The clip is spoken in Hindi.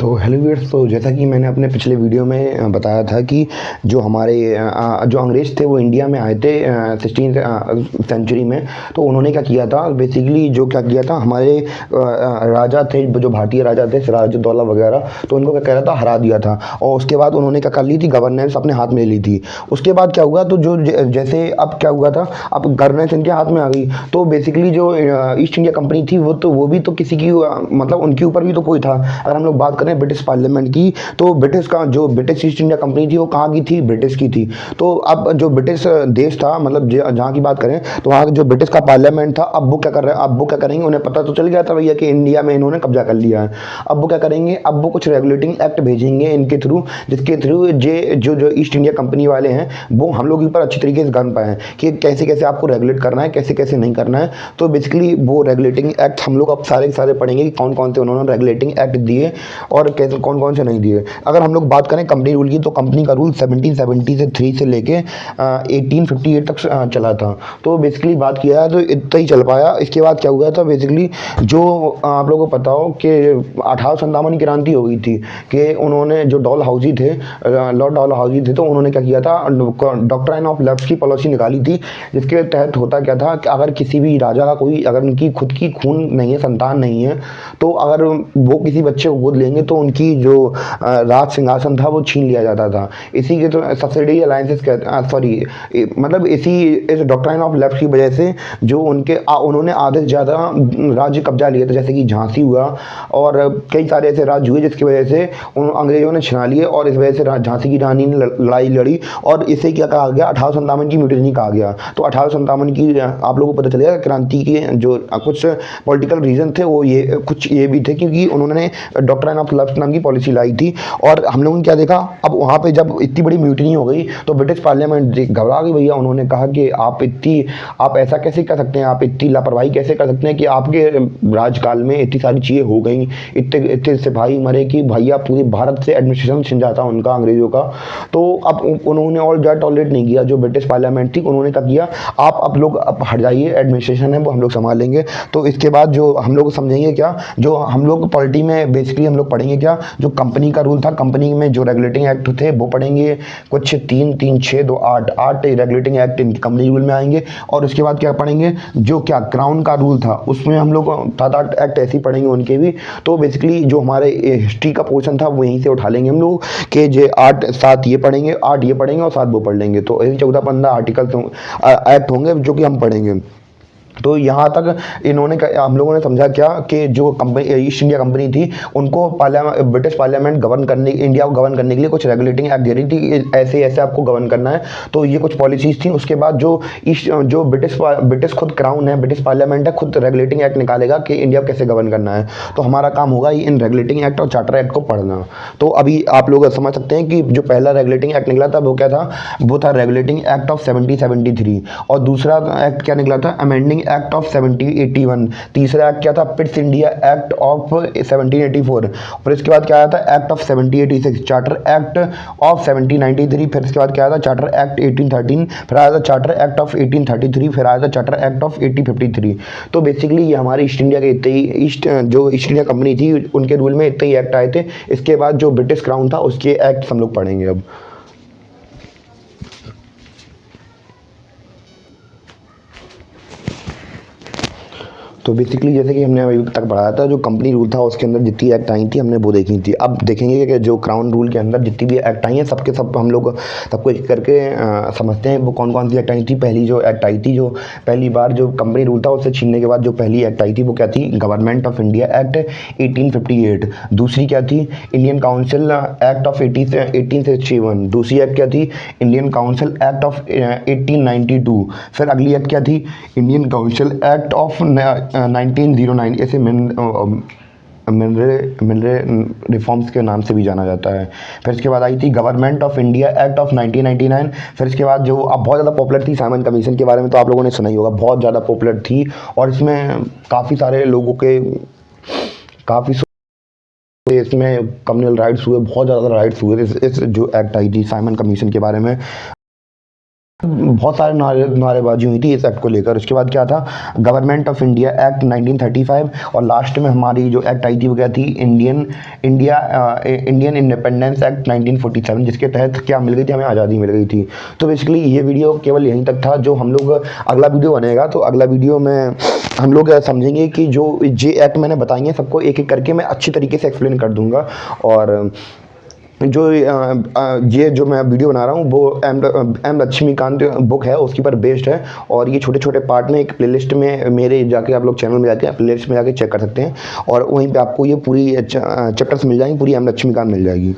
तो हेलो व्यूअर्स, तो जैसा कि मैंने अपने पिछले वीडियो में बताया था कि जो हमारे जो अंग्रेज़ थे वो इंडिया में आए थे 16th सेंचुरी में। तो उन्होंने क्या किया था, बेसिकली जो क्या किया था, हमारे राजा थे, जो भारतीय राजा थे, सिराजुद्दौला वगैरह, तो उनको क्या कह रहा था, हरा दिया था। और उसके बाद उन्होंने क्या कर ली थी, गवर्नेंस अपने हाथ में ले ली थी। उसके बाद क्या हुआ, तो जो जैसे अब क्या हुआ था, अब गवर्नेंस इनके हाथ में आ गई। तो बेसिकली जो ईस्ट इंडिया कंपनी थी वो भी तो किसी की मतलब उनके ऊपर भी तो कोई था। अगर हम लोग बात करें ब्रिटिश पार्लियामेंट की, तो ब्रिटिश का जो ब्रिटिश ईस्ट इंडिया कंपनी थी वो कहाँ की थी, ब्रिटिश की थी। तो अब जो ब्रिटिश देश था, मतलब जहाँ की बात करें, तो वहाँ जो ब्रिटिश का पार्लियामेंट था, अब वो क्या कर रहे हैं, अब वो क्या करेंगे, उन्हें पता तो चल गया था भैया कि इंडिया में इन्होंने कब्जा कर लिया है। अब वो क्या करेंगे, अब वो कुछ रेगुलेटिंग एक्ट भेजेंगे इनके थ्रू, जिसके थ्रू जो जो ईस्ट इंडिया कंपनी वाले हैं वो हम लोग के ऊपर अच्छी तरीके से जान पाए कि कैसे कैसे आपको रेगुलेट करना है, कैसे कैसे नहीं करना है। तो बेसिकली वो रेगुलेटिंग एक्ट हम लोग अब सारे के सारे पढ़ेंगे कि कौन कौन से उन्होंने रेगुलेटिंग एक्ट दिए और कैसे कौन कौन से नहीं दिए। अगर हम लोग बात करें कंपनी रूल की, तो कंपनी का रूल 1773 से लेके 1858 तक चला था। तो बेसिकली बात किया है तो इतना ही चल पाया। इसके बाद क्या हुआ था, बेसिकली जो आप लोगों को पता हो कि 1857 की क्रांति हो गई थी कि उन्होंने जो डॉल हाउसी थे, लॉर्ड डॉल हाउसी थे, तो उन्होंने क्या किया था, डॉक्ट्राइन ऑफ लेफ्ट की पॉलिसी निकाली थी, जिसके तहत होता क्या था कि अगर किसी भी राजा का कोई, अगर उनकी खुद की खून नहीं है, संतान नहीं है, तो अगर वो किसी बच्चे को गोद लेंगे तो उनकी जो राज सिंहासन था वो छीन लिया जाता था। इसी के तो सब्सिडी अलायंसेस सॉरी मतलब इस डॉक्ट्राइन ऑफ लेफ्ट की वजह से जो उन्होंने आधे से ज़्यादा राज्य कब्जा लिए थे, जैसे कि झांसी हुआ और कई सारे ऐसे राज्य हुए जिसकी वजह से उन अंग्रेजों ने छिना लिए, और इस वजह से झांसी की रानी ने लड़ाई लड़ी और इसे क्या कहा गया, 1857 की म्यूटिनी कहा गया। तो 1857 की आप लोगों को पता चलेगा क्रांति के जो कुछ पॉलिटिकल रीजन थे, वो ये कुछ ये भी थे क्योंकि उन्होंने डॉक्ट्राइन ऑफ लेफ्ट नाम की पॉलिसी लाई थी। और हम लोगों ने क्या देखा, अब वहाँ पे जब इतनी बड़ी म्यूटिनी हो गई तो ब्रिटिश पार्लियामेंट घबरा गई भैया। उन्होंने कहा कि आप ऐसा कैसे कर सकते हैं, आप इतनी लापरवाही कैसे कर सकते हैं कि आपके राजकाल में इतनी सारी चीज़ें हो गई, इतने इतने सिपाही मरे कि भैया पूरे भारत से एडमिनिस्ट्रेशन छिन जाता उनका, अंग्रेजों का। तो अब उन्होंने और ज़्यादा टॉलरेट नहीं किया जो ब्रिटिश पार्लियामेंट थी। उन्होंने क्या किया, आप लोग अब हट जाइए, एडमिनिस्ट्रेशन है वो हम लोग संभाल लेंगे। तो इसके बाद जो हम लोग समझेंगे क्या, जो हम लोग पॉलिटी में बेसिकली हम लोग पढ़ेंगे क्या, जो कंपनी का रूल था, कंपनी में जो रेगुलेटिंग एक्ट थे वो पढ़ेंगे। कुछ 3 3 6 2 8 रेगुलेटिंग एक्ट इनकी कंपनी रूल में आएंगे। और उसके बाद क्या पढ़ेंगे, जो क्या क्राउन का रूल था उसमें हम लोग 7 8 एक्ट ऐसे ही पढ़ेंगे उनके भी। तो बेसिकली जो हमारे हिस्ट्री का पोर्शन था वो यहीं से उठा लेंगे हम लोग कि जो 8 7 ये पढ़ेंगे, 8 ये पढ़ेंगे और 7 वो पढ़ लेंगे। तो ऐसे 14 15 आर्टिकल एक्ट होंगे जो कि हम पढ़ेंगे। तो यहाँ तक हम लोगों ने समझा क्या कि जो कंपनी ईस्ट इंडिया कंपनी थी उनको ब्रिटिश पार्लियामेंट गवर्न करने, इंडिया को गवर्न करने के लिए कुछ रेगुलेटिंग एक्ट दे रही थी, ऐसे ऐसे आपको गवर्न करना है। तो ये कुछ पॉलिसीज थी। उसके बाद जो ब्रिटिश खुद क्राउन है, ब्रिटिश पार्लियामेंट है, खुद रेगुलेटिंग एक्ट निकालेगा कि इंडिया को कैसे गवर्न करना है। तो हमारा काम होगा इन रेगुलेटिंग एक्ट और चार्टर एक्ट को पढ़ना। तो अभी आप लोग समझ सकते हैं कि जो पहला रेगुलेटिंग एक्ट निकला था वो क्या था, वो था रेगुलेटिंग एक्ट ऑफ 1773। और दूसरा एक्ट क्या निकला था, अमेंडिंग एक्ट ऑफ 1781। तीसरा एक्ट क्या था, पिट्स इंडिया एक्ट ऑफ 1784। फिर इसके बाद क्या आया था, act of 1786, charter act of 1793। फिर इसके बाद क्या आया था, चार्टर एक्ट 1813। फिर आया था चार्टर एक्ट ऑफ 1833। फिर आया था चार्टर एक्ट ऑफ 1853। तो बेसिकली ये हमारे ईस्ट इंडिया के इतने ही जो ईस्ट इंडिया कंपनी थी उनके रूल में इतने ही एक्ट आए थे। इसके बाद जो ब्रिटिश क्राउन था उसके एक्ट हम लोग पढ़ेंगे अब। तो बेसिकली जैसे कि हमने अभी तक पढ़ाया था, जो कंपनी रूल था उसके अंदर जितनी एक्ट आई थी हमने वो देखी थी। अब देखेंगे कि जो क्राउन रूल के अंदर जितनी भी एक्ट आई हैं सबके सब हम लोग सबको एक करके समझते हैं वो कौन कौन सी एक्ट आई थी। पहली जो एक्ट आई थी, जो पहली बार जो कंपनी रूल था उससे छीनने के बाद जो पहली एक्ट आई थी वो क्या थी, गवर्नमेंट ऑफ इंडिया एक्ट 1858। दूसरी क्या थी, इंडियन काउंसिल एक्ट ऑफ 1861। दूसरी एक्ट क्या थी, इंडियन काउंसिल एक्ट ऑफ 1892। फिर अगली एक्ट क्या थी, इंडियन काउंसिल एक्ट ऑफ 1909। ऐसे मिनरल रिफॉर्म्स के नाम से भी जाना जाता है। फिर इसके बाद आई थी government of India act of 1999। फिर इसके बाद जो अब बहुत ज़्यादा पॉपुलर थी, साइमन कमीशन के बारे में तो आप लोगों ने सुना ही होगा, बहुत ज़्यादा पॉपुलर थी। और इसमें काफ़ी सारे लोगों के काफ़ी इसमें कम्युनल राइट्स हुए, बहुत ज़्यादा राइट्स हुए इस जो एक्ट आई थी साइमन कमीशन के बारे में। बहुत सारे नारेबाजी हुई थी इस एक्ट को लेकर। उसके बाद क्या था, गवर्नमेंट ऑफ इंडिया एक्ट 1935, और लास्ट में हमारी जो एक्ट आई थी वो क्या थी, इंडियन इंडिपेंडेंस एक्ट 1947, जिसके तहत क्या मिल गई थी, हमें आज़ादी मिल गई थी। तो बेसिकली ये वीडियो केवल यहीं तक था। जो हम लोग अगला वीडियो बनेगा तो अगला वीडियो में हम लोग समझेंगे कि जो जे एक्ट मैंने बताएंगे सबको एक एक करके मैं अच्छी तरीके से एक्सप्लेन कर दूंगा। और जो ये जो मैं वीडियो बना रहा हूँ वो एम लक्ष्मीकांत बुक है उसके ऊपर बेस्ड है। और ये छोटे छोटे पार्ट में एक प्लेलिस्ट में मेरे जाके आप लोग चैनल में जाके प्लेलिस्ट में जाके चेक कर सकते हैं, और वहीं पे आपको ये पूरी चैप्टर्स मिल जाएंगी, पूरी एम लक्ष्मीकांत मिल जाएगी।